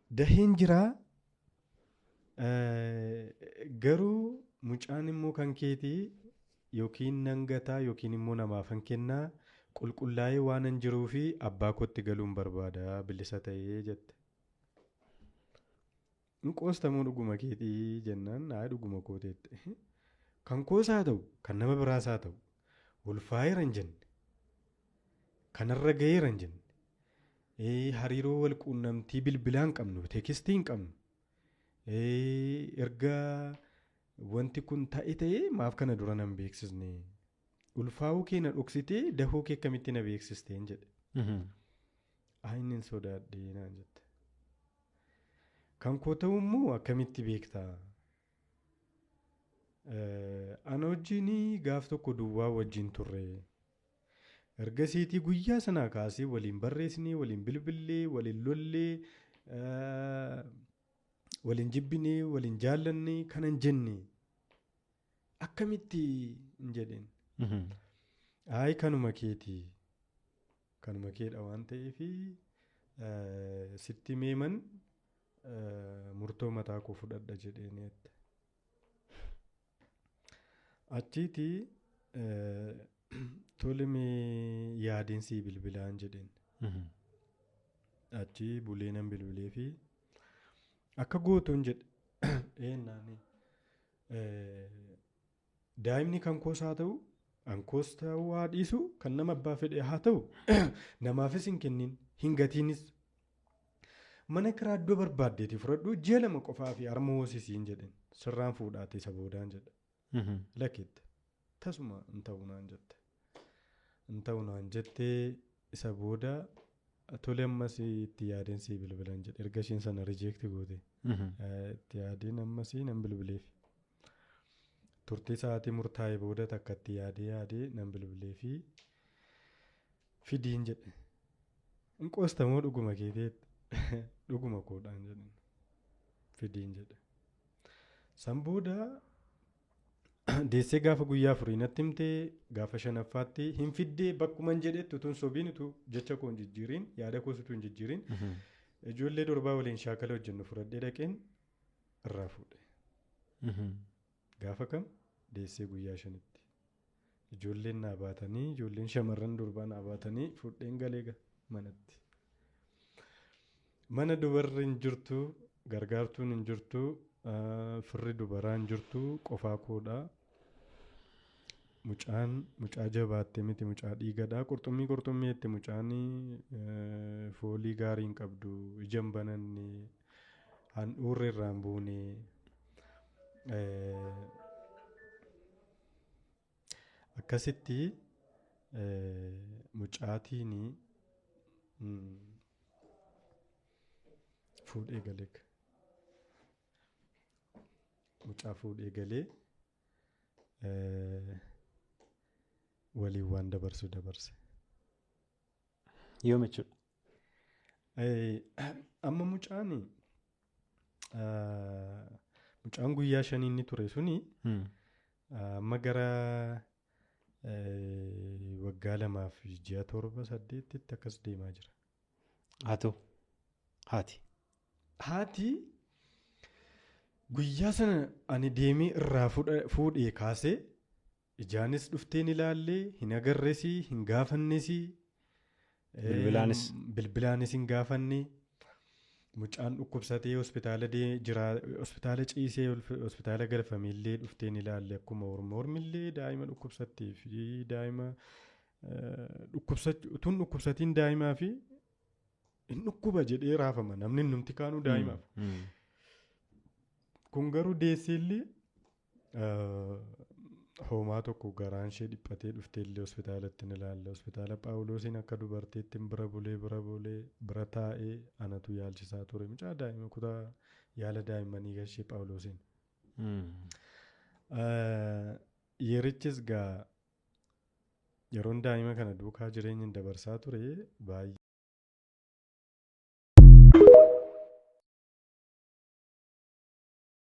daheen jiraa garuu mucaan immoo kan keetii yookiin nan gataa yookiin immoo namaafan kennaa qulqullaa'ee waan hin jiruu fi abbaa kootti galuun barbaada bilisa ta'ee jette. Hin qoostamuu dhuguma keetii jennaan haa dhuguma kooteette. Kan koos haa ta'u kan nama biraas haa ta'u ulfaa'eera hin jenne kanarra ga'eera hin jenne. Hariiroo wal quunnamtii bilbilaa hin qabnu teekistii hin qabnu erga wanti kun ta'ee maaf kana dura nan beeksisne ulfaa'uu kee na dhoksitee dahoo kee akkamitti na beeksisteen jedhe. Inni hin sodaadhee naan jette. Kan koo ta'u immoo akkamitti beektaa? Ana wajjin gaaf tokko duwwaa wajjin turre. Ergasiitii guyyaa sanaa kaasee waliin barreessinee, waliin bilbillee, waliin lollee, waliin jibbinee, waliin jaallannee kana hin jenne. Akkamitti hin jedheen. Kanuma keetii. Kanuma keedha waan ta'eef sitti meeman murtoo mataa koo fudhadha jedheen. Achiiti tolemee yaadiinsi bilbilaan jedheen. Achi bulee nan bilbilee fi akka gootuun jedhe daa'imni kan koos haa ta'u ankoos ta'uu haa dhiisu kan nama abbaa fedhe haa ta'u namaafis hin kennin hin gatiinis mana kiraa iddoo barbaaddeeti fudhadhu ji'a 2 qofaa fi harma hoosisiin jedhen sirraan fuudhaate isa boodaan jedha. Lakkette tasuma hin ta'u naan jette. Hin ta'u naan jettee isa booda tole ammas itti yaadeensi bilbilan jedhe erga isheen sana rijeekti goote itti yaadeen ammas nan bilbileef. Turtii sa'aatii murtaa'e booda takka itti yaadee nan bilbilee fi fidiin jedhe. Hin qoostamoo dhuguma keeteetti dhuguma koodhaan jedhan fidiin jedhe. San booda deessee gaafa guyyaa 4 natti himtee gaafa 5ffaatti hin fiddee bakkuman jedhetti utuun sobiin utuu jecha koo hin jijjiiriin yaada koos utuu hin jijjiiriin ijoollee durbaa waliin shaakala hojjennu fudhadhee dhaqeen irraa fuudhe. Gaafa kam deessee guyyaa 5tti ijoolleen naa baatanii ijoolleen shamarran durbaa naa baatanii fuudheen galee manatti. Mana dubarri hin jirtu gargaartuun hin jirtu firri dubaraa hin jirtu qofaa koodha. Mucaa jabaattee miti mucaa dhiigadhaa qurxummii itti mucaan foolii gaarii hin qabdu ija hin bananne handhuurre irraa hin buune. Akkasitti mucaatiin fuudhee galee. Mucaa fuudhee galee waliin waan dabarse. Yoom jechuudha? Amma mucaan guyyaa 5 inni ture suni amma gara waggaa 2 fi ji'a 7-8tti akkas deemaa jira. Haati guyyaa sana ani deemee irraa fuudhee kaasee ijaanis dhufteen ilaallee hin agarreesii hin gaafanneesii bilbilaanis hin gaafanne mucaan dhukkubsatee hospitaala ciisee hospitaala galfameellee dhufteen ilaalle akkuma ormillee daa'ima dhukkubsattee fi daa'ima utuun dhukkubsatiin daa'imaa fi hin dhukkuba jedhee raafama namni numti kaanuu daa'imaaf. Kun garuu deesseellee hoomaa tokko garaan ishee dhiphatee dhufteellee hospitaalatti ni ilaalla. Hospitaala Phaawulosiin akka dubartiitti bira bulee bira taa'ee anatu yaalchisaa ture. Mucaa daa'ima kutaa yaala daa'immanii gashee Phaawulosiin. Yerichis yeroon daa'ima kana duukaa jireenya dabarsaa ture baay'ee.